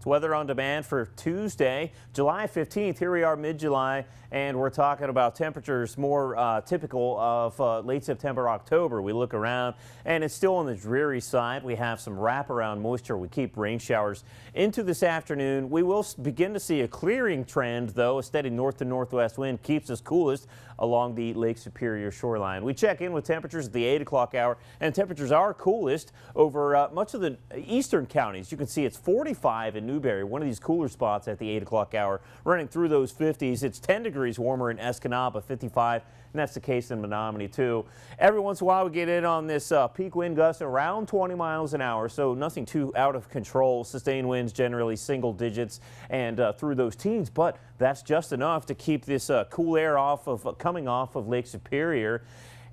Weather on demand for Tuesday, July 15th. Here we are mid-July, and we're talking about temperatures more typical of late September, October. We look around, and it's still on the dreary side. We have some wraparound moisture. We keep rain showers into this afternoon. We will begin to see a clearing trend, though. A steady north to northwest wind keeps us coolest along the Lake Superior shoreline. We check in with temperatures at the 8 o'clock hour, and temperatures are coolest over much of the eastern counties. You can see it's 45 in Newberry, one of these cooler spots at the 8 o'clock hour, running through those 50s. It's 10 degrees warmer in Escanaba, 55, and that's the case in Menominee too. Every once in a while we get in on this peak wind gust around 20 miles an hour, so nothing too out of control. Sustained winds generally single digits and through those teens, but that's just enough to keep this cool air coming off of Lake Superior.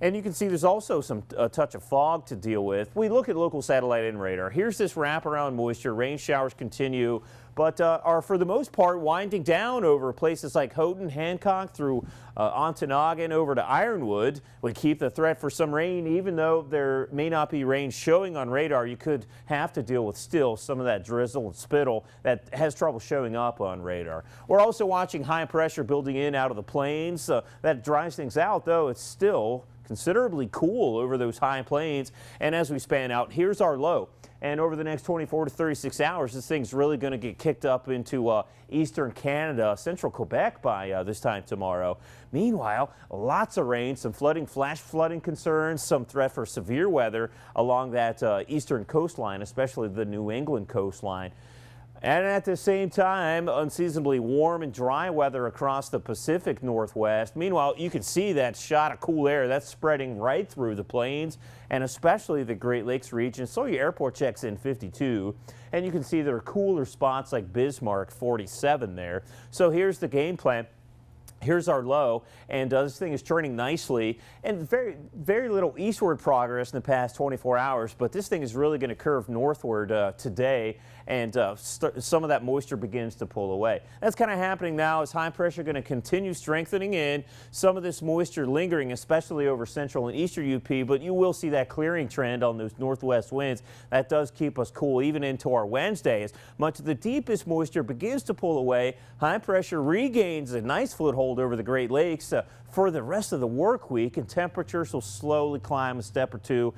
And you can see there's also a touch of fog to deal with. We look at local satellite and radar. Here's this wraparound moisture. Rain showers continue, but are for the most part winding down over places like Houghton, Hancock, through Ontonagon over to Ironwood. We keep the threat for some rain, even though there may not be rain showing on radar. You could have to deal with still some of that drizzle and spittle that has trouble showing up on radar. We're also watching high pressure building in out of the plains. That dries things out, though it's still considerably cool over those high plains. And as we span out, here's our low. And over the next 24 to 36 hours, this thing's really going to get kicked up into eastern Canada, central Quebec by this time tomorrow. Meanwhile, lots of rain, some flooding, flash flooding concerns, some threat for severe weather along that eastern coastline, especially the New England coastline. And at the same time, unseasonably warm and dry weather across the Pacific Northwest. Meanwhile, you can see that shot of cool air that's spreading right through the plains and especially the Great Lakes region. So your airport checks in 52, and you can see there are cooler spots like Bismarck, 47 there. So here's the game plan. Here's our low, and this thing is turning nicely, and very little eastward progress in the past 24 hours, but this thing is really going to curve northward today, and some of that moisture begins to pull away. That's kind of happening now as high pressure going to continue strengthening in. Some of this moisture lingering, especially over central and eastern UP, but you will see that clearing trend on those northwest winds. That does keep us cool even into our Wednesday as much of the deepest moisture begins to pull away. High pressure regains a nice foothold over the Great Lakes for the rest of the work week, and temperatures will slowly climb a step or two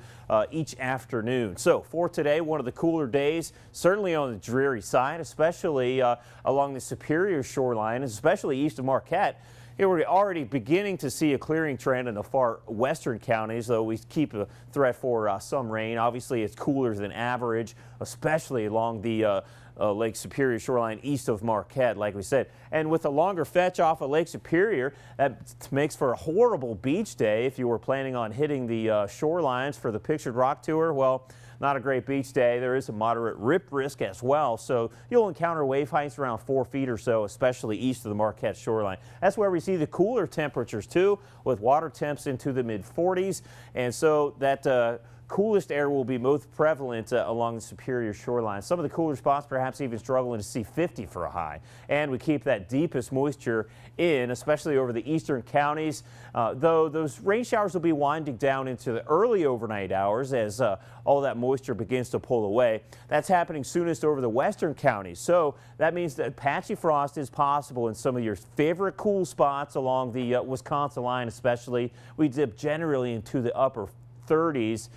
each afternoon. So for today, one of the cooler days, certainly on the dreary side, especially along the Superior shoreline, especially east of Marquette. Here we're already beginning to see a clearing trend in the far western counties, though we keep a threat for some rain. Obviously, it's cooler than average, especially along the Lake Superior shoreline east of Marquette, like we said. And with a longer fetch off of Lake Superior, that makes for a horrible beach day if you were planning on hitting the shorelines for the Pictured Rock Tour. Well, not a great beach day. There is a moderate rip risk as well, so you'll encounter wave heights around 4 feet or so, especially east of the Marquette shoreline. That's where we see the cooler temperatures too, with water temps into the mid-40s, and so that coolest air will be most prevalent along the Superior shoreline. Some of the cooler spots perhaps even struggling to see 50 for a high. And we keep that deepest moisture in, especially over the eastern counties, though those rain showers will be winding down into the early overnight hours as all that moisture begins to pull away. That's happening soonest over the western counties. So that means that patchy frost is possible in some of your favorite cool spots along the Wisconsin line especially. We dip generally into the upper 30s.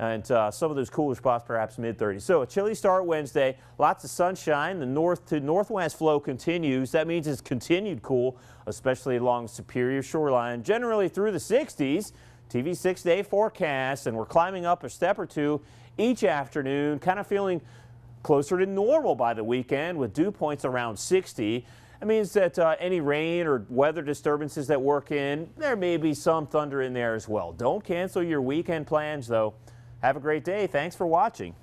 And some of those cooler spots perhaps mid-30s. So a chilly start Wednesday, lots of sunshine. The north to northwest flow continues. That means it's continued cool, especially along the Superior shoreline, generally through the 60s. TV 6-day forecast, and we're climbing up a step or two each afternoon, kind of feeling closer to normal by the weekend with dew points around 60. It means that any rain or weather disturbances that work in, there may be some thunder in there as well. Don't cancel your weekend plans, though. Have a great day. Thanks for watching.